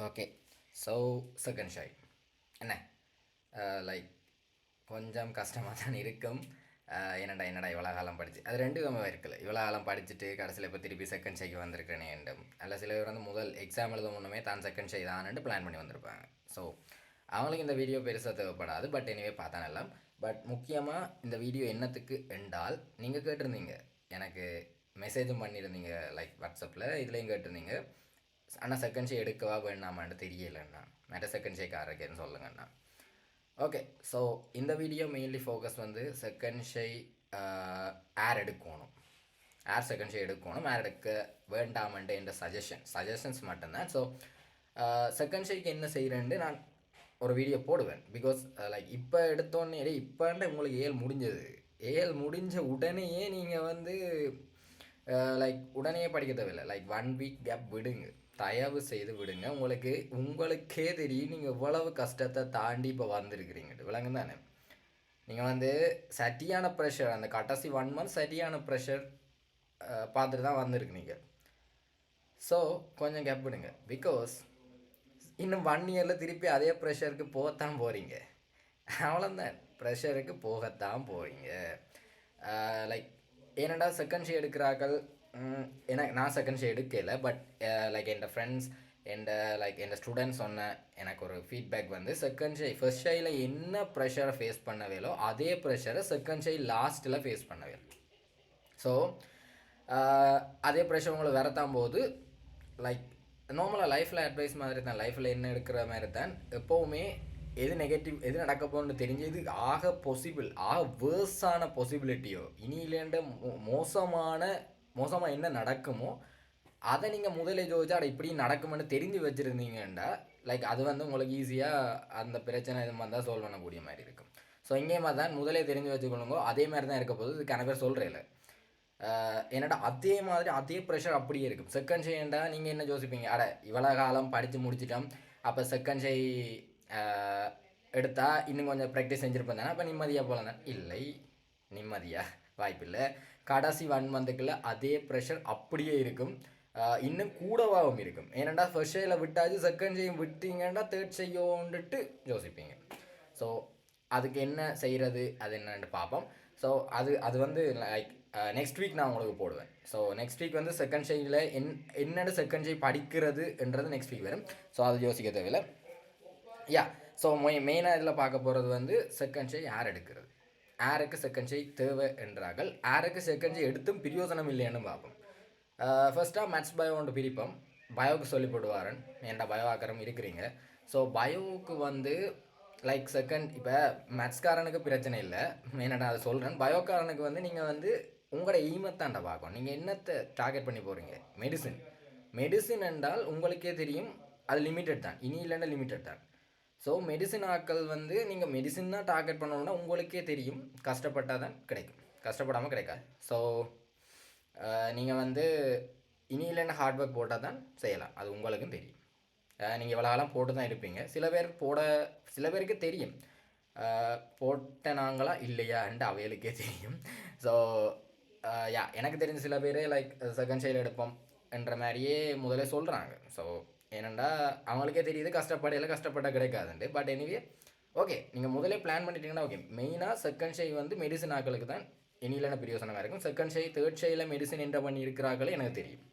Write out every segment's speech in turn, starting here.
Okay. So second ஷாய் என்ன like கொஞ்சம் கஷ்டமாக தான் இருக்கும். என்னடா இவ்வளோ காலம் படிச்சு அது ரெண்டு விதமாக இருக்குல்ல. இவ்வளோ காலம் படிச்சுட்டு கடைசியில் இப்போ திருப்பி செகண்ட் ஷைக்கு வந்திருக்கிறேனே வேண்டும். அல்ல சில பேர் வந்து முதல் எக்ஸாம் எழுத முன்னமே தான் செகண்ட் ஷை தான்ட்டு பிளான் பண்ணி வந்திருப்பாங்க. ஸோ அவங்களுக்கு இந்த வீடியோ பெருசாக தேவைப்படாது. பட் எனிவே பார்த்தா நல்லா. பட் முக்கியமாக இந்த வீடியோ என்னத்துக்கு என்றால் நீங்கள் கேட்டிருந்தீங்க, எனக்கு மெசேஜும் பண்ணியிருந்தீங்க லைக் வாட்ஸ்அப்பில், இதுலேயும் கேட்டிருந்தீங்க, ஆனால் செகண்ட் ஷே எடுக்கவா வேணாமான்னு தெரியலண்ணா, மேட்ட செகண்ட் ஷேக்கு ஆரக்கேன்னு சொல்லுங்கண்ணா. ஓகே. ஸோ இந்த வீடியோ மெயின்லி ஃபோக்கஸ் வந்து செகண்ட் ஷை ஏர் எடுக்கணும், ஏர் செகண்ட் ஷே எடுக்கணும், ஏர் எடுக்க வேண்டாமன்ட்டு என்ற சஜஷன்ஸ் மட்டும்தான். ஸோ செகண்ட் ஷேக்கு என்ன செய்கிறேன்ட்டு நான் ஒரு வீடியோ போடுவேன். பிகாஸ் லைக் இப்போ எடுத்தோடனே இப்போன்ட்டு உங்களுக்கு ஏஎல் முடிஞ்ச உடனேயே நீங்கள் வந்து லைக் உடனே படிக்க தேவையில்லை. லைக் 1 வீக் கேப் விடுங்க, தயவு செய்து விடுங்க. உங்களுக்கே தெரியும் நீங்கள் எவ்வளவு கஷ்டத்தை தாண்டி இப்போ வந்திருக்கிறீங்க, விளங்கு தானே. நீங்கள் வந்து சரியான ப்ரெஷர், அந்த கடைசி 1 மந்த் சரியான ப்ரெஷர் பார்த்துட்டு தான் வந்திருக்குறீங்க. ஸோ கொஞ்சம் கேப் விடுங்க. பிகாஸ் இன்னும் 1 இயரில் திருப்பி அதே ப்ரெஷருக்கு போகத்தான் போகிறீங்க. அவ்வளோதான், ப்ரெஷருக்கு போகத்தான் போகிறீங்க. லைக் ஏனடா செகண்ட் ஷே எடுக்கிறார்கள், எனக்கு நான் செகண்ட் ஷே எடுக்கலை. But like N friends N students சொன்ன எனக்கு ஒரு ஃபீட்பேக் வந்து, செகண்ட் ஷே ஃபர்ஸ்ட் ஷேயில் என்ன ப்ரெஷரை ஃபேஸ் பண்ணவேலோ அதே ப்ரெஷரை செகண்ட் ஷே லாஸ்ட்டில் ஃபேஸ் பண்ணவே. ஸோ அதே ப்ரெஷர் உங்களை வரத்தான் போது லைக் நார்மலாக லைஃப்பில் அட்வைஸ் மாதிரி தான், லைஃப்பில் என்ன எடுக்கிற மாதிரி தான். எப்போவுமே எது நெகட்டிவ் எது நடக்க போகணுன்னு தெரிஞ்சு இது ஆக வேர்ஸான பாசிபிலிட்டியோ இனியிலேண்ட மோசமாக என்ன நடக்குமோ அதை நீங்கள் முதலே ஜோதிச்சு அதை இப்படி நடக்குமென்னு தெரிஞ்சு வச்சுருந்தீங்கண்டா லைக் அது வந்து உங்களுக்கு ஈஸியாக அந்த பிரச்சனை இது மாதிரி தான் சால்வ் பண்ணக்கூடிய மாதிரி இருக்கும். ஸோ இங்கே மாதிரி தான் முதலே தெரிஞ்சு வச்சுக்கொள்ளுங்க. அதே மாதிரி தான் இருக்க போது. இதுக்கான பேர் சொல்கிறேன் என்னடா அதே மாதிரி அதே ப்ரெஷர் அப்படியே இருக்கும். செகண்ட் ஷேண்டா நீங்கள் என்ன யோசிப்பீங்க, இவ்வளோ காலம் படித்து முடிச்சிட்டோம், அப்போ செகண்ட் ஷே எடுத்தால் இன்னும் கொஞ்சம் ப்ராக்டிஸ் செஞ்சுருப்பேன் தானே, அப்போ நிம்மதியாக போகலாம் தான். இல்லை, நிம்மதியாக வாய்ப்பில்லை. கடைசி 1 மந்த்துக்குள்ள அதே ப்ரெஷர் அப்படியே இருக்கும், இன்னும் கூடவாகவும் இருக்கும். ஏன்னாண்டா ஃபர்ஸ்ட் ஷேயில் விட்டாச்சு, செகண்ட் ஷேயும் விட்டீங்கன்னா தேர்ட் ஷேயோன்ட்டு யோசிப்பீங்க. ஸோ அதுக்கு என்ன செய்கிறது, அது என்னன்னு பார்ப்போம். ஸோ அது வந்து லைக் நெக்ஸ்ட் வீக் நான் உங்களுக்கு போடுவேன். ஸோ நெக்ஸ்ட் வீக் வந்து செகண்ட் ஷேயில் என்னோட செகண்ட் ஷே படிக்கிறதுன்றது நெக்ஸ்ட் வீக் வரும். ஸோ அது யோசிக்க தேவையில்லை. யா. ஸோ மெயினாக இதில் பார்க்க போகிறது வந்து செகண்ட் ஷே யார் எடுக்கிறது, யாருக்கு செகண்ட் ஷே தேவை என்றார்கள், யாருக்கு செகண்ட் ஷே எடுத்தும் பிரயோசனம் இல்லைன்னு பார்ப்போம். ஃபர்ஸ்ட்டாக மேத்ஸ் பயோ ஒன்று பிரிப்போம். பயோவுக்கு சொல்லி போடுவாரன், ஏன்டா பயோ ஆக்கரம் இருக்கிறீங்க. ஸோ பயோவுக்கு வந்து லைக் செகண்ட் இப்போ மேத்ஸ்காரனுக்கு பிரச்சனை இல்லை, மெயினாக அதை சொல்கிறேன். பயோக்காரனுக்கு வந்து நீங்கள் வந்து உங்களோட எய்மத்தாண்ட பார்க்கணும். நீங்கள் என்னத்தை டார்கெட் பண்ணி போகிறீங்க. மெடிசின் என்றால் உங்களுக்கே தெரியும் அது லிமிட்டட் தான், இனி இல்லைன்னா லிமிட்டட் தான். ஸோ மெடிசின் ஆக்கள் வந்து நீங்கள் மெடிசின் தான் டார்கெட் பண்ணணும்னா உங்களுக்கே தெரியும் கஷ்டப்பட்டால் தான் கிடைக்கும், கஷ்டப்படாமல் கிடைக்காது. ஸோ நீங்கள் வந்து இனி இல்லைன்னா ஹார்ட் ஒர்க் போட்டால் தான் செய்யலாம், அது உங்களுக்கும் தெரியும். நீங்கள் இவ்வளோ காலம் போட்டு தான் இருப்பீங்க. சில பேருக்கு தெரியும் போட்ட நாங்களா இல்லையான்ட்டு அவைகளுக்கே தெரியும். ஸோ யா, எனக்கு தெரிஞ்ச சில பேர் லைக் செகண்ட் ஷேயில் எடுப்போம் என்ற மாதிரியே முதலே சொல்கிறாங்க. ஸோ ஏனண்டா அவங்களுக்கே தெரியுது கஷ்டப்பட்டால் கிடைக்காதுன்ட்டு. பட் எனிவே ஓகே, நீங்கள் முதலே பிளான் பண்ணிட்டீங்கன்னா ஓகே. மெயினாக செகண்ட் ஷே வந்து மெடிசன் ஆக்களுக்கு தான் இனியிலான பிரயோசனமாக இருக்கும். செகண்ட் ஷே தேர்ட் ஷேயில் மெடிசன் என்டர் பண்ணி இருக்கிறாங்களே எனக்கு தெரியும்,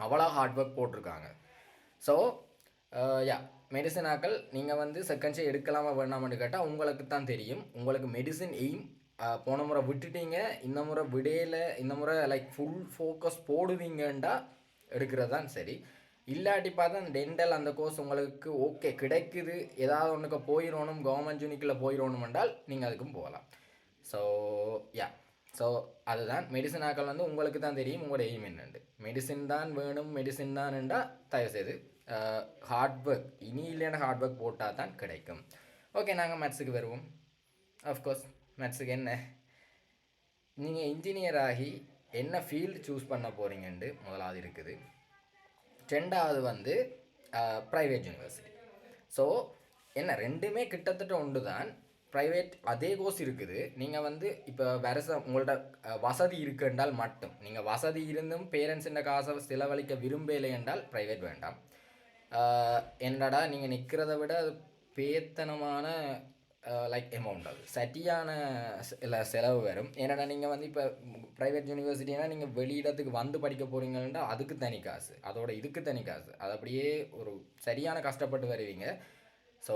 அவ்வளோ ஹார்ட் ஒர்க் போட்டிருக்காங்க. ஸோ யா, மெடிசன் ஆக்கள் நீங்கள் வந்து செகண்ட் ஷே எடுக்கலாமா வேணாமான்னு கேட்டால் உங்களுக்கு தான் தெரியும். உங்களுக்கு மெடிசன் எய்ம் போன முறை விட்டுட்டீங்க, இந்த முறை விடையில், இந்த முறை லைக் ஃபுல் ஃபோக்கஸ் போடுவீங்கண்டா எடுக்கிறது தான் சரி. இல்லாட்டி பார்த்தா அந்த டென்டல் அந்த கோர்ஸ் உங்களுக்கு ஓகே கிடைக்குது, ஏதாவது ஒன்றுக்கு போயிடணும், கவர்மெண்ட் யூனிக்கில் போயிடணும் என்றால் நீங்கள் அதுக்கும் போகலாம். ஸோ யா, ஸோ அதுதான் மெடிசன் ஆக்கள் வந்து உங்களுக்கு தான் தெரியும் உங்களோட எய்ம் என்னண்டு. மெடிசின் தான் வேணும், மெடிசின் தான் என்றால் தயவுசெய்து ஹார்ட் ஒர்க், இனி இல்லைன்னா ஹார்ட் ஒர்க் போட்டால் தான் கிடைக்கும். ஓகே, நாங்கள் மேத்ஸுக்கு வருவோம். அஃப்கோர்ஸ் மேத்ஸுக்கு என்ன, நீங்கள் இன்ஜினியர் ஆகி என்ன ஃபீல்டு சூஸ் பண்ண போகிறீங்கன்ட்டு முதலாவது இருக்குது. ரெண்டாவது வந்து ப்ரைவேட் யூனிவர்சிட்டி. ஸோ என்ன ரெண்டுமே கிட்டத்தட்ட ஒன்று தான். ப்ரைவேட் அதே கோர்ஸ் இருக்குது. நீங்கள் வந்து இப்போ உங்கள்ட்ட வசதி இருக்கு என்றால் மட்டும், நீங்கள் வசதி இருந்தும் பேரண்ட்ஸின் காசை செலவழிக்க விரும்பலை என்றால் ப்ரைவேட் வேண்டாம். என்னடா நீங்கள் நிற்கிறத விட அது பேத்தனமான லைக் அமௌண்ட் அது சரியான இல்லை செலவு வரும். ஏன்னா நீங்கள் வந்து இப்போ ப்ரைவேட் யூனிவர்சிட்டினா நீங்கள் வெளியிடத்துக்கு வந்து படிக்க போகிறீங்கன்னா அதுக்கு தனி காசு, அதோட இதுக்கு தனி காசு, அது அப்படியே ஒரு சரியான கஷ்டப்பட்டு வருவீங்க. ஸோ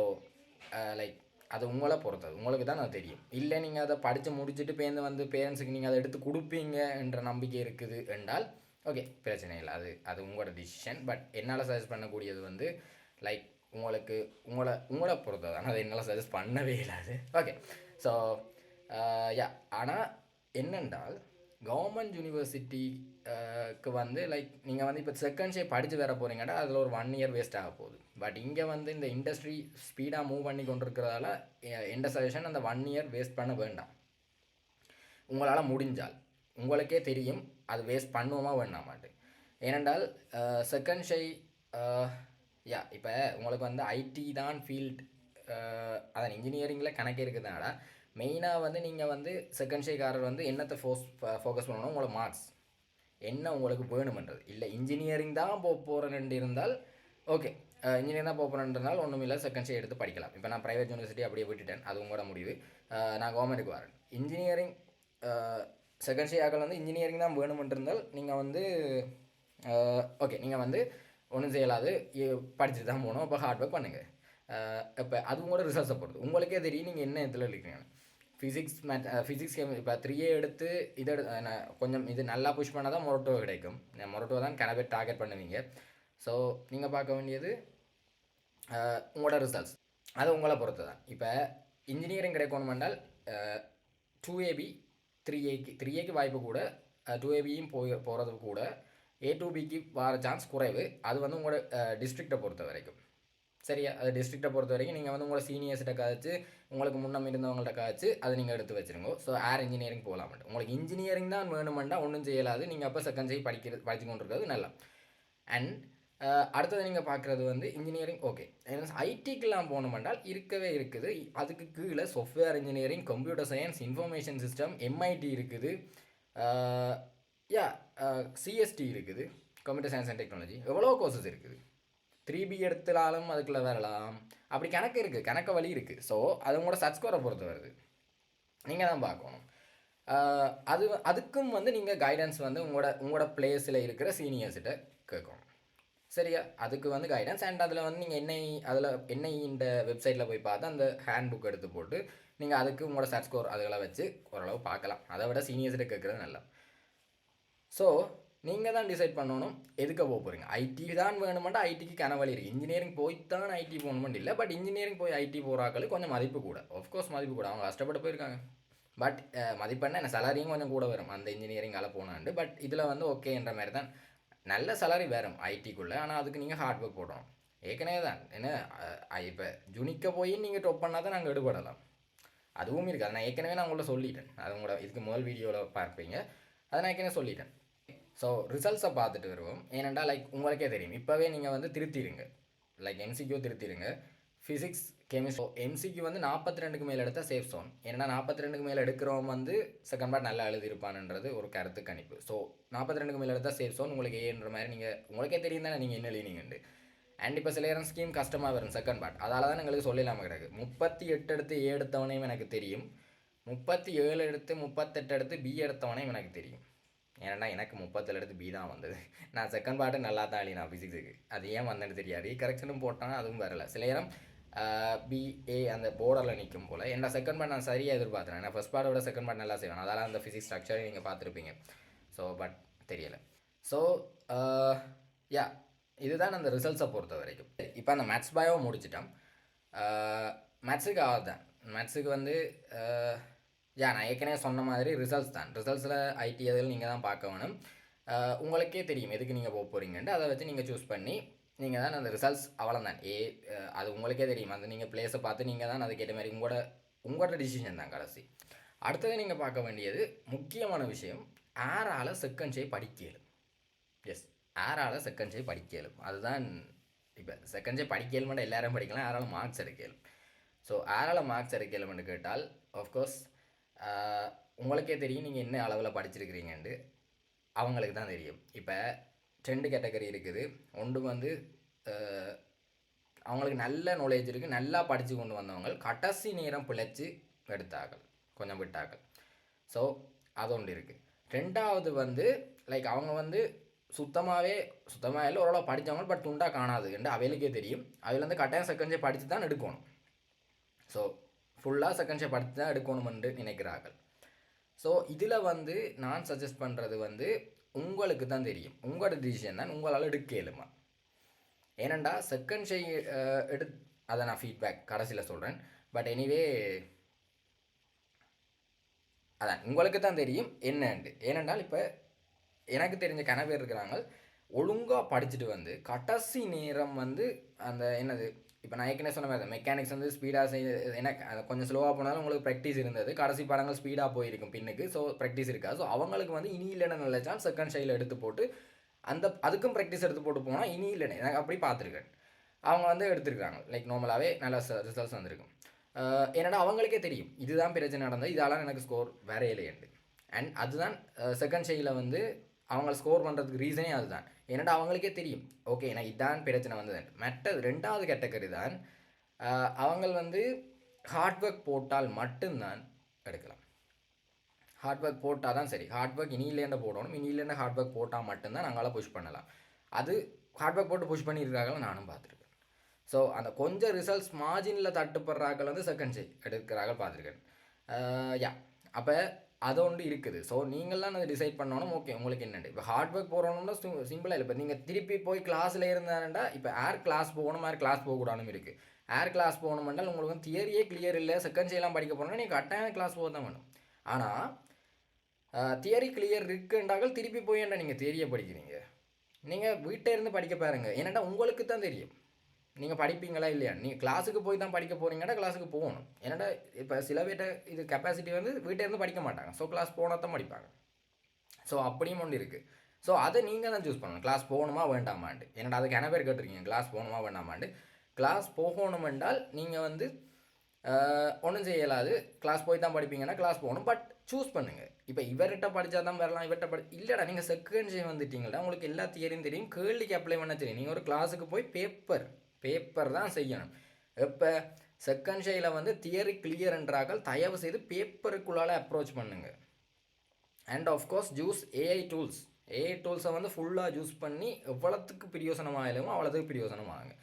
லைக் அது உங்களை பொறுத்தது, உங்களுக்கு தான் அது தெரியும். இல்லை நீங்கள் அதை படித்து முடிச்சுட்டு பேருந்து வந்து பேரண்ட்ஸுக்கு நீங்கள் அதை எடுத்து கொடுப்பீங்க என்ற நம்பிக்கை இருக்குது என்றால் ஓகே, பிரச்சனை இல்லை, அது உங்களோட டிசிஷன். பட் என்னால் சஜஸ்ட் பண்ணக்கூடியது வந்து லைக் உங்களை பொறுத்தது, ஆனால் அதை என்னால் சஜஸ்ட் பண்ணவே இல்லாது. Okay, so yeah. ஆனால் என்னென்றால் கவர்மெண்ட் யூனிவர்சிட்டிக்கு வந்து லைக் நீங்கள் வந்து இப்போ செகண்ட் ஷே படித்து வர போகிறீங்கன்னா அதில் ஒரு 1 இயர் வேஸ்ட் ஆக போகுது. பட் இங்கே வந்து இந்த இண்டஸ்ட்ரி ஸ்பீடாக மூவ் பண்ணி கொண்டு இருக்கிறதால எந்த சஜஷன் அந்த 1 இயர் வேஸ்ட் பண்ண வேண்டாம். உங்களால் முடிஞ்சால் உங்களுக்கே தெரியும் அது வேஸ்ட் பண்ணுவோமா வேண்டாமாட்டு. ஏனென்றால் செகண்ட் ஷை யா இப்போ உங்களுக்கு வந்து ஐடி தான் ஃபீல்ட், அதான் இன்ஜினியரிங்கில் கணக்கே இருக்குதுனால மெயினாக வந்து நீங்கள் வந்து செகண்ட் ஷேக்காரர் வந்து என்னத்தை ஃபோக்கஸ் பண்ணணும், உங்களோட மார்க்ஸ் என்ன உங்களுக்கு வேணுமென்றது. இல்லை இன்ஜினியரிங் தான் போகிறேன்னு இருந்தால் ஓகே, இன்ஜினியரிங் தான் போகிறேன்றதுனால ஒன்றும் இல்லை, செகண்ட் ஷே எடுத்து படிக்கலாம். இப்போ நான் ப்ரைவேட் யூனிவர்சிட்டி அப்படியே விட்டுட்டேன், அது உங்களோட முடிவு. நான் கவர்மெண்ட்டுக்கு வரேன். இன்ஜினியரிங் செகண்ட் ஷே ஆக்கள் வந்து இன்ஜினியரிங் தான் வேணுமென்றிருந்தால் நீங்கள் வந்து ஓகே, நீங்கள் வந்து ஒன்றும் செய்யலாது, படிச்சுட்டு தான் போகணும். அப்போ ஹார்ட் ஒர்க் பண்ணுங்கள். இப்போ அது உங்களோட ரிசல்ட்ஸை பொறுத்து உங்களுக்கே தெரியும் நீங்கள் என்ன இதில் இருக்கீங்க. ஃபிசிக்ஸ் இப்போ 3A எடுத்து இதை கொஞ்சம் இது நல்லா புஷ் பண்ணால் தான் மொரட்டோ கிடைக்கும். மொரட்டோ தான் கனவே டார்கெட் பண்ணுவீங்க. ஸோ நீங்கள் பார்க்க வேண்டியது உங்களோட ரிசல்ட்ஸ், அது உங்களை பொறுத்து தான். இப்போ இன்ஜினியரிங் கிடைக்கணும் என்றால் 2AB 3Aக்கு வாய்ப்பு கூட, 2ABயும் போகிறது கூட, A2Bக்கு வர சான்ஸ் குறைவு. அது வந்து உங்களோட டிஸ்ட்ரிக்டை பொறுத்த வரைக்கும். சரியா, அது டிஸ்ட்ரிக்டை பொறுத்த வரைக்கும் நீங்கள் வந்து உங்களோட சீனியர்ஸ்கிட்ட காய்ச்சி உங்களுக்கு முன்னம் இருந்தவங்கள்ட்ட காய்ச்சி அதை நீங்கள் எடுத்து வச்சுருங்க. ஸோ ஏர் இன்ஜினியரிங் போகலாம். உங்களுக்கு இன்ஜினியரிங் தான் வேணுமெண்டா ஒன்றும் செய்யலாது, நீங்கள் அப்போ செகண்ட் ஜெய் படித்து கொண்டு இருக்கிறது நல்லா. அண்ட் அடுத்தது நீங்கள் பார்க்குறது வந்து இன்ஜினியரிங் ஓகே, ஐடிக்கெலாம் போகணுமென்றால் இருக்கவே இருக்குது. அதுக்கு கீழே software engineering, computer science, information system, MIT இருக்குது, CST இருக்குது, கம்ப்யூட்டர் சயின்ஸ் அண்ட் டெக்னாலஜி, எவ்வளோ கோர்சஸ் இருக்குது. 3B எடுத்தாலும் அதுக்குள்ளே வரலாம். அப்படி கணக்கு இருக்குது, கணக்கு வழி இருக்குது. ஸோ அது உங்களோட சர்ச் ஸ்கோரை பொறுத்து வருது, நீங்கள் தான் பார்க்கணும். அதுக்கும் வந்து நீங்கள் கைடன்ஸ் வந்து உங்களோட பிளேஸில் இருக்கிற சீனியர்ஸ்கிட்ட கேட்கணும். சரியா, அதுக்கு வந்து கைடன்ஸ். அண்ட் அதில் வந்து நீங்கள் NI இந்த வெப்சைட்டில் போய் பார்த்து அந்த ஹேண்ட் புக் எடுத்து போட்டு நீங்கள் அதுக்கு உங்களோட சர்ச் ஸ்கோர் அதுகளை வச்சு ஓரளவு பார்க்கலாம். அதை விட சீனியர்ஸ்கிட்ட கேட்குறது நல்லா. ஸோ நீங்கள் தான் டிசைட் பண்ணணும் எதுக்கு போக போகிறீங்க. ஐடி தான் வேணுமெண்டா ஐடிக்கு கனவழி இருக்குது. இன்ஜினியரிங் போய்த்தான் ஐடி போகணுமெண்டு இல்லை. பட் இன்ஜினியரிங் போய் ஐடி போகிறாக்களுக்கு கொஞ்சம் மதிப்பு கூட, ஆஃப்கோர்ஸ் மதிப்பு கூட, அவங்க கஷ்டப்பட்டு போயிருக்காங்க. பட் மதிப்பெண்ணா என்ன சேலரியும் கொஞ்சம் கூட வரும் அந்த இன்ஜினியரிங்கால் போனாண்டு. பட் இதில் வந்து ஓகேன்ற மாதிரி தான், நல்ல சேலரி வரும் ஐடிக்குள்ளே. ஆனால் அதுக்கு நீங்கள் ஹார்ட் ஒர்க் போடணும். ஏற்கனவே தான் என்ன இப்போ ஜுனிக்க போய் நீங்கள் டொப் பண்ணால் தான் நாங்கள் எடுபடலாம். அதுவும் இருக்குது. அதை நான் ஏற்கனவே நான் உங்கள்ட்ட சொல்லிட்டேன். அது உங்களோட இதுக்கு முதல் வீடியோவில் பார்ப்பீங்க, அதை நான் ஏற்கனவே சொல்லிட்டேன். ஸோ ரிசல்ட்ஸை பார்த்துட்டு வருவோம். ஏனெண்டா லைக் உங்களுக்கே தெரியும், இப்போவே நீங்கள் வந்து திருத்திடுங்க, லைக் MCQ திருத்திடுங்க. ஃபிசிக்ஸ், கெமிஸ்ட்ரி, MCQ வந்து 42க்கு மேலே எடுத்தால் சேஃப் ஜோன். ஏன்னா 42க்கு மேலே எடுக்கிறவங்க வந்து செகண்ட் பார்ட் நல்லா எழுதியிருப்பான்ன்றது ஒரு கருத்து கணிப்பு. ஸோ 42க்கு மேலே எடுத்தால் சேஃப் ஜோன். உங்களுக்கு ஏன்ற மாதிரி உங்களுக்கே தெரியும் தானே நீங்கள் என்ன எழுதினீங்கண்டு. அண்ட் இப்போ சில நேரம் ஸ்கீம் கஷ்டமாக வரும் செகண்ட் பார்ட், அதால் தான் எங்களுக்கு சொல்லலாமல் கிடக்கு. 38 எடுத்து A எடுத்தவனையும் எனக்கு தெரியும், 37 எடுத்து 38 எடுத்து B எடுத்தவனையும் எனக்கு தெரியும். ஏன்னா எனக்கு 37 எடுத்து B தான் வந்தது. நான் செகண்ட் பார்ட்டு நல்லா தான் எழுதினா ஃபிசிக்ஸுக்கு, அது ஏன் வந்தேன்னு தெரியாது. கரெக்ஷனும் போட்டால் அதுவும் வரலை. சில நேரம் BA அந்த போர்டரில் நிற்கும் போல். ஏன்னா செகண்ட் பார்ட் நான் சரியாக எதிர்பார்த்தேன். நான் ஃபஸ்ட் பார்ட்டை விட செகண்ட் பார்ட் நல்லா செய்வேன், அதனால் அந்த ஃபிசிக்ஸ் ஸ்ட்ரக்சரை நீங்கள் பார்த்துருப்பீங்க. ஸோ பட் தெரியலை. ஸோ யா, இதுதான் அந்த ரிசல்ட்ஸை பொறுத்த வரைக்கும். இப்போ அந்த மேத்ஸ் பயோவை முடிச்சிட்டோம். மேத்ஸுக்கு ஆகுதான், மேத்ஸுக்கு வந்து நான் ஏற்கனவே சொன்ன மாதிரி ரிசல்ட்ஸ் தான். ரிசல்ட்ஸில் ஐடி அதில் நீங்கள் தான் பார்க்க வேணும். உங்களுக்கே தெரியும் எதுக்கு நீங்கள் போக போகிறீங்கன்ட்டு, அதை வச்சு நீங்கள் சூஸ் பண்ணி நீங்கள் தான் அந்த ரிசல்ட்ஸ் அவ்வளோதான். அது உங்களுக்கே தெரியும். அந்த நீங்கள் பிளேஸை பார்த்து நீங்கள் தான் அதுக்கேற்ற மாதிரி உங்களோட டிசிஷன் தான் கடைசி. அடுத்தது நீங்கள் பார்க்க வேண்டியது முக்கியமான விஷயம், யாரால் செகண்ட் ஷே படிக்கலும். எஸ், யாரால் செகண்ட் ஷே படிக்கலும், அதுதான். இப்போ செகண்ட் ஷே படிக்கலுமெண்டா எல்லாரும் படிக்கலாம், யாரால் மார்க்ஸ் எடுக்கலும். ஸோ யாரால் மார்க்ஸ் எடுக்கலும்னு கேட்டால் ஆஃப்கோர்ஸ் உங்களுக்கே தெரியும் நீங்கள் என்ன அளவில் படிச்சிருக்கிறீங்கன்ட்டு, அவங்களுக்கு தான் தெரியும். இப்போ 2 கேட்டகரி இருக்குது. ஒன்று வந்து அவங்களுக்கு நல்ல நாலேஜ் இருக்குது, நல்லா படித்து கொண்டு வந்தவங்க கடைசி நேரம் பிழைச்சி எடுத்தார்கள், கொஞ்சம் விட்டார்கள். ஸோ அது ஒன்று இருக்குது. ரெண்டாவது வந்து லைக் அவங்க வந்து சுத்தமாக இல்லை, ஓரளவு படித்தவங்க பட் துண்டாக காணாது என்று அவைகளுக்கே தெரியும். அதில் வந்து கட்டாயம் செகண்ட் ஷே படித்து தான் எடுக்கணும். ஸோ ஃபுல்லாக செகண்ட் ஷே படித்து தான் எடுக்கணும் என்று நினைக்கிறார்கள். ஸோ இதில் வந்து நான் சஜஸ்ட் பண்ணுறது வந்து உங்களுக்கு தான் தெரியும், உங்களோட டிசிஷன் தான், உங்களால் எடுக்க இயலுமா. ஏனண்டா செகண்ட் ஷே அதை நான் ஃபீட்பேக் கடைசியில் சொல்கிறேன். பட் எனிவே அதான் உங்களுக்கு தான் தெரியும் என்னண்டு. ஏனென்றால் இப்போ எனக்கு தெரிஞ்ச கனவேர் இருக்கிறாங்க, ஒழுங்காக படிச்சுட்டு வந்து கடைசி நேரம் வந்து அந்த என்னது இப்போ நான் ஏற்கனவே சொன்ன மாதிரி மெக்கானிக்ஸ் வந்து ஸ்பீடாக எனக்கு கொஞ்சம் ஸ்லோவாக போனாலும் உங்களுக்கு ப்ராக்டிஸ் இருந்தது, கடைசி படங்கள் ஸ்பீடாக போயிருக்கும் பின்னுக்கு. ஸோ ப்ராக்டிஸ் இருக்காது. ஸோ அவங்களுக்கு வந்து இனி இல்லைன்னு நல்ல சான்ஸ் செகண்ட் ஷையில் எடுத்து போட்டு அதுக்கும் ப்ராக்டிஸ் எடுத்து போட்டு போனால் இனி இல்லைன்னு எனக்கு அப்படி பார்த்துருக்கேன். அவங்க வந்து எடுத்துருக்காங்க லைக் நார்மலாகவே நல்ல ரிசல்ட்ஸ் வந்திருக்கும். என்னடா அவங்களுக்கே தெரியும் இதுதான் பிரச்சனை நடந்தது, இதெல்லாம் எனக்கு ஸ்கோர் வரையிலேண்டு. அண்ட் அதுதான் செகண்ட் ஷேயில் வந்து அவங்க ஸ்கோர் பண்ணுறதுக்கு ரீசனே அதுதான். என்னடா அவங்களுக்கே தெரியும் ஓகே எனக்கு இதான் பிரச்சனை வந்தது. மற்றது ரெண்டாவது கேட்டகரி தான் அவங்க வந்து ஹார்ட் ஒர்க் போட்டால் மட்டும்தான் எடுக்கலாம். ஹார்ட் ஒர்க் போட்டால் தான் சரி. ஹார்ட் ஒர்க் இனி இல்லைன்னு போடணும், இனி இல்லைன்னா ஹார்ட் ஒர்க் போட்டால் மட்டும்தான் நாங்களாம் புஷ் பண்ணலாம். அது ஹார்ட் ஒர்க் போட்டு புஷ் பண்ணியிருக்காங்களோ நானும் பார்த்துருக்கேன். ஸோ அந்த கொஞ்சம் ரிசல்ட்ஸ் மார்ஜினில் தட்டுப்படுறாக்கள் வந்து செகண்ட் ஷே எடுக்கிறாங்க பார்த்துருக்கேன். யா அப்போ அது ஒன்று இருக்குது. ஸோ நீங்கள்லாம் அதை டிசைட் பண்ணணும். ஓகே உங்களுக்கு என்னென்னு இப்போ ஹார்ட் ஒர்க் போகிறோம்னா சிம்பிளாக இல்லை. இப்போ நீங்கள் திருப்பி போய் கிளாஸில் இருந்தாண்டா இப்போ ஏர் கிளாஸ் போகணும், ஏர் கிளாஸ் போகக்கூடாதுன்னு இருக்குது. ஏர் கிளாஸ் போகணுமென்றால் உங்களுக்கு வந்து தியரியே கிளியர் இல்லை, செகண்ட் ஷேலாம் படிக்க போகணுன்னா நீங்கள் கட்டாயம் கிளாஸ் போக தான் வேணும். ஆனால் தியரி கிளியர் இருக்குன்றார்கள் திருப்பி போய் என்ன நீங்கள் தியரியை படிக்கிறீங்க. நீங்கள் வீட்டை இருந்து படிக்க பாருங்க. ஏன்னாண்டா உங்களுக்கு தான் தெரியும் நீங்கள் படிப்பீங்களா இல்லையா. நீங்கள் கிளாஸுக்கு போய் தான் படிக்க போகிறீங்கன்னா கிளாஸுக்கு போகணும். ஏன்னாடா இப்போ சில பேர்ட்ட இது கெப்பாசிட்டி வந்து வீட்டிலேருந்து படிக்க மாட்டாங்க. ஸோ கிளாஸ் போனால் தான் படிப்பாங்க. ஸோ அப்படியும் ஒன்று இருக்குது. ஸோ அதை நீங்கள் தான் சூஸ் பண்ணணும், கிளாஸ் போகணுமா வேண்டாமாண்டு. ஏன்னாடா அதுக்கு என்ன பேர் கேட்டிருக்கீங்க கிளாஸ் போகணுமா வேண்டாமாண்டு. கிளாஸ் போகணும் என்றால் நீங்கள் வந்து ஒன்றும் செய்யலாது, கிளாஸ் போய் தான் படிப்பீங்கன்னா கிளாஸ் போகணும். பட் சூஸ் பண்ணுங்கள். இப்போ இவர்கிட்ட படித்தா தான் வரலாம், இவர்கிட்ட இல்லைடா நீங்கள் செகண்ட் ஷே வந்துட்டீங்களா, உங்களுக்கு எல்லா தியரியும் தெரியும், கேள்விக்கு அப்ளை பண்ண தெரியும். நீங்கள் ஒரு கிளாஸுக்கு போய் பேப்பர் தான் செய்யணும். இப்போ செகண்ட் ஷேயில் வந்து தியரி கிளியர்ன்றார்கள், தயவு செய்து பேப்பருக்குள்ளால் அப்ரோச் பண்ணுங்கள். அண்ட் ஆஃப்கோர்ஸ் ஜூஸ் ஏஐ டூல்ஸை வந்து ஃபுல்லாக யூஸ் பண்ணி எவ்வளோத்துக்கு பிரயோசனமாகலுமோ அவ்வளோத்துக்கு பிரயோசனமாகுங்க.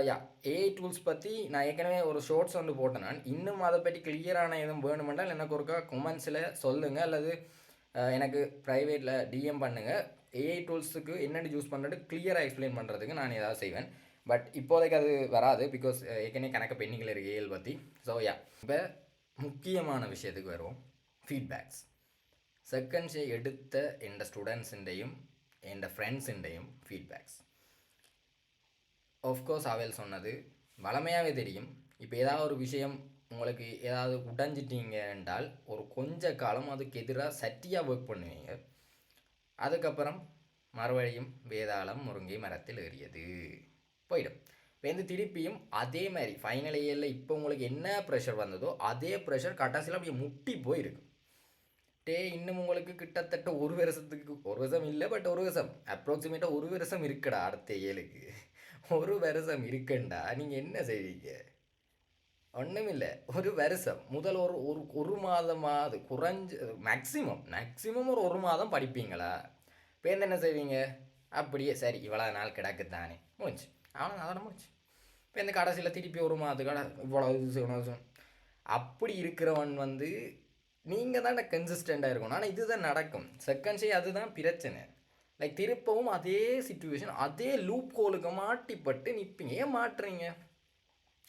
யா ஏஐ டூல்ஸ் பற்றி நான் ஏற்கனவே ஒரு ஷார்ட்ஸ் வந்து போட்டேன். நான் இன்னும் அதை பற்றி கிளியரான எதுவும் வேணுமென்றால் எனக்கு ஒருக்கா கமெண்ட்ஸில் சொல்லுங்கள், அல்லது எனக்கு ப்ரைவேட்டில் டிஎம் பண்ணுங்கள். ஏஐ டூல்ஸுக்கு என்னென்னு யூஸ் பண்ணுறது கிளியராக எக்ஸ்பிளைன் பண்ணுறதுக்கு நான் ஏதாவது செய்வேன். பட் இப்போதைக்கு அது வராது, பிகாஸ் ஏற்கனவே கணக்கு பெண்டிங்கில் இருக்குது ஏஎல் பற்றி. ஸோ யா இப்போ முக்கியமான விஷயத்துக்கு வருவோம், ஃபீட்பேக்ஸ். செகண்ட் ஷே எடுத்த எந்த ஸ்டூடெண்ட்ஸுண்டையும் எந்த ஃப்ரெண்ட்ஸுண்டையும் ஃபீட்பேக்ஸ் ஆஃப்கோர்ஸ் அவையில் சொன்னது வளமையாகவே தெரியும். இப்போ ஏதாவது ஒரு விஷயம் உங்களுக்கு ஏதாவது உடைஞ்சிட்டீங்க என்றால் ஒரு கொஞ்ச காலம் அதுக்கு எதிராக சட்டியாக ஒர்க் பண்ணுவீங்க. அதுக்கப்புறம் மறுபடியும் வேதாளம் முருங்கை மரத்தில் ஏறியது போயிடும். இப்போ வந்து திருப்பியும் அதே மாதிரி ஃபைனல் இயரில் இப்போ உங்களுக்கு என்ன ப்ரெஷர் வந்ததோ அதே ப்ரெஷர் கட்டாசியில் அப்படியே முட்டி போயிருக்கு. இன்னும் உங்களுக்கு கிட்டத்தட்ட ஒரு வருஷம் இல்லை, பட் ஒரு வருஷம் அப்ராக்சிமேட்டாக ஒரு வருஷம் இருக்குடா. அடுத்த ஏழுக்கு ஒரு வருஷம் இருக்குண்டா. நீங்கள் என்ன செய்வீங்க? ஒன்றும் இல்லை, ஒரு வருஷம் முதல் ஒரு மாதமாவது குறைஞ்ச மேக்ஸிமம் ஒரு மாதம் படிப்பீங்களா? இப்போ என்ன செய்வீங்க? அப்படியே சரி இவ்வளோ நாள் கிடக்குத்தானே முடிஞ்சு ஆனால் அதோட முடிச்சு. இப்போ இந்த கடைசியில் திருப்பி ஒரு மாதத்துக்கு இவ்வளோ அப்படி இருக்கிறவன் வந்து நீங்கள் தான் கன்சிஸ்டண்ட்டாக இருக்கணும். ஆனால் இதுதான் நடக்கும் செகண்ட் ஷே, அதுதான் பிரச்சனை. லைக் திருப்பவும் அதே சிச்சுவேஷன், அதே லூப் கோலுக்கு மாட்டிப்பட்டு நிற்பீங்க. ஏன் மாட்டுறீங்க?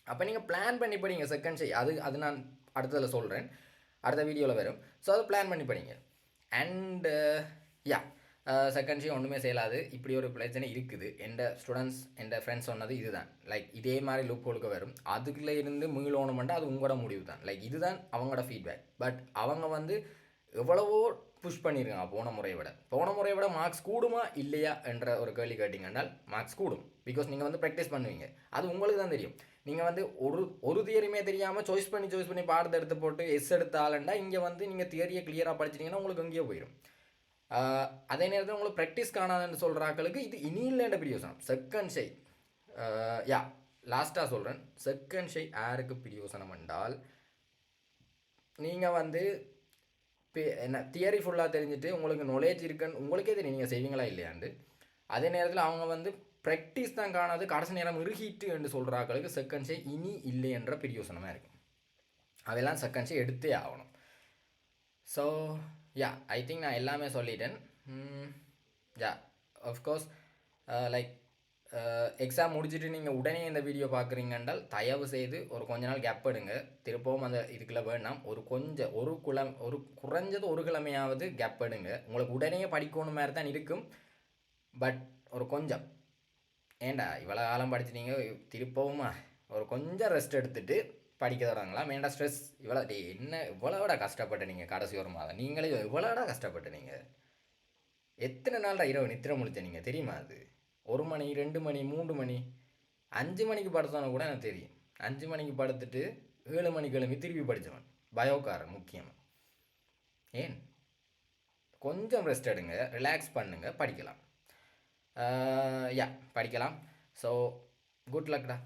அப்போ நீங்கள் பிளான் பண்ணி படிங்க செகண்ட் ஷே. அது நான் அடுத்ததில் சொல்கிறேன், அடுத்த வீடியோவில் வரும். ஸோ அதை பிளான் பண்ணி படிங்க. அண்டு யா செகண்ட் ஷே ஒன்றுமே செய்யலாது. இப்படி ஒரு பிரச்சனை இருக்குது. எந்த ஸ்டூடெண்ட்ஸ் எந்த ஃப்ரெண்ட்ஸ் சொன்னது இதுதான். லைக் இதே மாதிரி லூப் ஹோலுக்கு வரும், அதுக்குள்ளே இருந்து மீளணுமெண்டா அது உங்களோட முடிவு தான். லைக் இதுதான் அவங்களோட ஃபீட்பேக். பட் அவங்க வந்து எவ்வளவோ புஷ் பண்ணியிருக்காங்க போன முறையை விட மார்க்ஸ் கூடுமா இல்லையா என்ற ஒரு கேள்வி கேட்டிங்கன்னால் மார்க்ஸ் கூடும். பிகாஸ் நீங்கள் வந்து ப்ராக்டிஸ் பண்ணுவீங்க, அது உங்களுக்கு தான் தெரியும். நீங்கள் வந்து ஒரு தியரியுமே தெரியாமல் சாய்ஸ் பண்ணி பாடத்தை எடுத்து போட்டு எஸ் எடுத்தாலண்டா இங்கே வந்து நீங்கள் தியரியை கிளியராக படிச்சிட்டிங்கன்னா உங்களுக்கு எங்கேயோ போயிடும். அதே நேரத்தில் உங்களுக்கு ப்ராக்டிஸ் காணாதுன்னு சொல்கிற ஆக்களுக்கு இது இனி இல்லைன்ற பிரயோசனம். செகண்ட் ஷே யா லாஸ்ட்டாக சொல்கிறேன், செகண்ட் ஷே யாருக்கு பிரயோசனம் என்றால், நீங்கள் வந்து என்ன தியரி ஃபுல்லாக தெரிஞ்சுட்டு உங்களுக்கு நாலேஜ் இருக்குன்னு உங்களுக்கே தெரியும் நீங்கள் செய்வீங்களா இல்லையாண்டு. அதே நேரத்தில் அவங்க வந்து ப்ராக்டிஸ் தான் காணாது கடைசி நேரம் இறுகிட்டு என்று சொல்கிறாக்களுக்கு செகண்ட் ஷே இனி இல்லை என்ற பிரயோசனமாக இருக்கும். அதெல்லாம் செகண்ட் ஷே எடுத்தே ஆகணும். ஸோ யா, ஐ திங்க் நான் எல்லாமே சொல்லிட்டேன். யா, ஆஃப்கோர்ஸ் லைக் எக்ஸாம் முடிச்சுட்டு நீங்கள் உடனே இந்த வீடியோ பார்க்குறீங்கன்றால் தயவு செய்து ஒரு கொஞ்ச நாள் கேப் எடுங்க. திருப்பவும் அந்த இதுக்குள்ளே வேணாம். ஒரு குறைஞ்சது ஒரு கிழமையாவது கேப் எடுங்க. உங்களுக்கு உடனே படிக்கணும் மாதிரி தான் இருக்கும். பட் ஒரு கொஞ்சம் ஏண்டா இவ்வளோ காலம் படிச்சுட்டீங்க, திருப்பவுமா ஒரு கொஞ்சம் ரெஸ்ட் எடுத்துகிட்டு படிக்க தொடங்கலாம். வேண்டாம் ஸ்ட்ரெஸ் இவ்வளோ என்ன இவ்வளோட கஷ்டப்பட்டு நீங்கள் கடைசி ஒரு மாதம் நீங்களே இவ்வளோட கஷ்டப்பட்டு நீங்கள் எத்தனை நாள்டா இரவு நித்திரை முழிச்ச நீங்கள் தெரியுமா? அது 1 மணி 2 மணி 3 மணி 5 மணிக்கு படுத்தவன கூட எனக்கு தெரியும். 5 மணிக்கு படுத்துட்டு 7 மணிக்கு கிளம்பி திருப்பி படித்தவன் பயோக்காரன் முக்கியமாக. ஏன் கொஞ்சம் ரெஸ்ட் எடுங்க, ரிலாக்ஸ் பண்ணுங்க, படிக்கலாம். யா படிக்கலாம். ஸோ குட் லக்டா.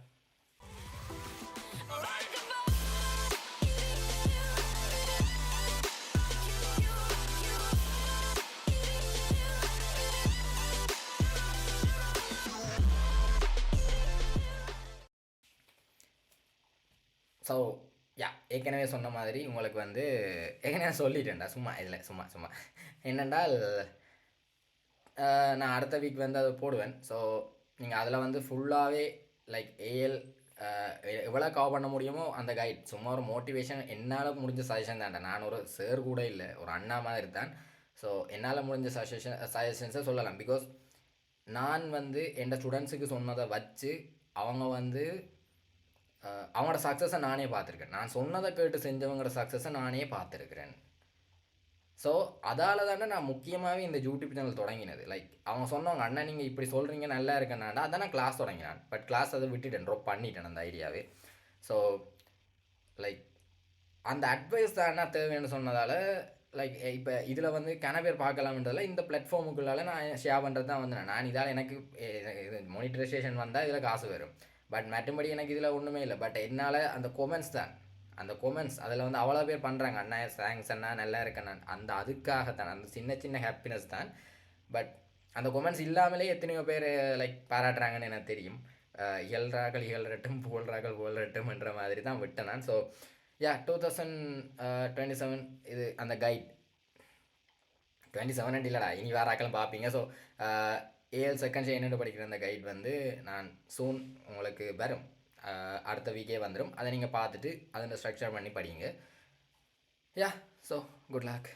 ஸோ யா, ஏற்கனவே சொன்ன மாதிரி உங்களுக்கு வந்து ஏற்கனவே சொல்லிட்டேன்டா, சும்மா இதில் சும்மா என்னென்றால் நான் அடுத்த வீக் வந்து அதை போடுவேன். ஸோ நீங்கள் அதில் வந்து ஃபுல்லாகவே லைக் ஏஎல் எவ்வளோ கவர் பண்ண முடியுமோ அந்த கைட், சும்மா ஒரு மோட்டிவேஷன் என்னால் முடிஞ்ச சஜஷன் தான்டா. நான் ஒரு சார் கூட இல்லை, ஒரு அண்ணா மாதிரி தான். ஸோ என்னால் முடிஞ்ச சஜஷன்ஸை சொல்லலாம். பிகாஸ் நான் வந்து என் ஸ்டூடெண்ட்ஸுக்கு சொன்னதை வச்சு அவங்க வந்து அவங்களோட சக்ஸஸை நானே பார்த்துருக்கேன். நான் சொன்னதை கேட்டு செஞ்சவங்களோட சக்ஸஸை நானே பார்த்துருக்குறேன். ஸோ அதால் தானே நான் முக்கியமாகவே இந்த யூடியூப் சேனல் தொடங்கினது. லைக் அவங்க சொன்னவங்க, அண்ணா நீங்கள் இப்படி சொல்கிறீங்க நல்லா இருக்கேன்னாண்டா, அதான் நான் கிளாஸ் தொடங்கினான். பட் கிளாஸ் அதை விட்டுட்டேன், ட்ராப் பண்ணிட்டேன் அந்த ஐடியாவே. ஸோ லைக் அந்த அட்வைஸ் தான் என்ன தேவைன்னு சொன்னதால் லைக் இப்போ இதில் வந்து பேர் பார்க்கலாம்ன்றதில் இந்த பிளாட்ஃபார்முக்குள்ளால நான் ஷேர் பண்ணுறது தான் வந்தேன். நான் இதால் எனக்கு இது மோனிட்டரைசேஷன் வந்தால் இதில் காசு வரும். பட் மற்றபடி எனக்கு இதில் ஒன்றுமே இல்லை. பட் என்னால் அந்த கொமெண்ட்ஸ் தான், அந்த கொமெண்ட்ஸ் அதில் வந்து அவ்வளோ பேர் பண்ணுறாங்க, அண்ணா தேங்க்ஸ் அண்ணா நல்லா இருக்கண்ணா, அந்த அதுக்காகத்தான், அந்த சின்ன சின்ன ஹாப்பினஸ் தான். பட் அந்த கொமெண்ட்ஸ் இல்லாமலே எத்தனையோ பேர் லைக் பாராட்டுறாங்கன்னு எனக்கு தெரியும். இயல்றாக்கள் இயல்றட்டும், புகழ்றாக்கள் புகழ்றட்டும் என்ற மாதிரி தான் விட்டேன் நான். ஸோ யா, 2027 இது அந்த கைட் 27 இல்லைடா, இனி வேறு ஆக்களும் பார்ப்பீங்க. ஸோ ஏஎல் செகண்ட் ஷே என்னென்னு படிக்கிற அந்த கைட் வந்து நான் சூன் உங்களுக்கு வரும், அடுத்த வீக்கே வந்துடும். அதை நீங்கள் பார்த்துட்டு அதை ஸ்ட்ரக்சர் பண்ணி படிங்க. யா, ஸோ குட் லக்.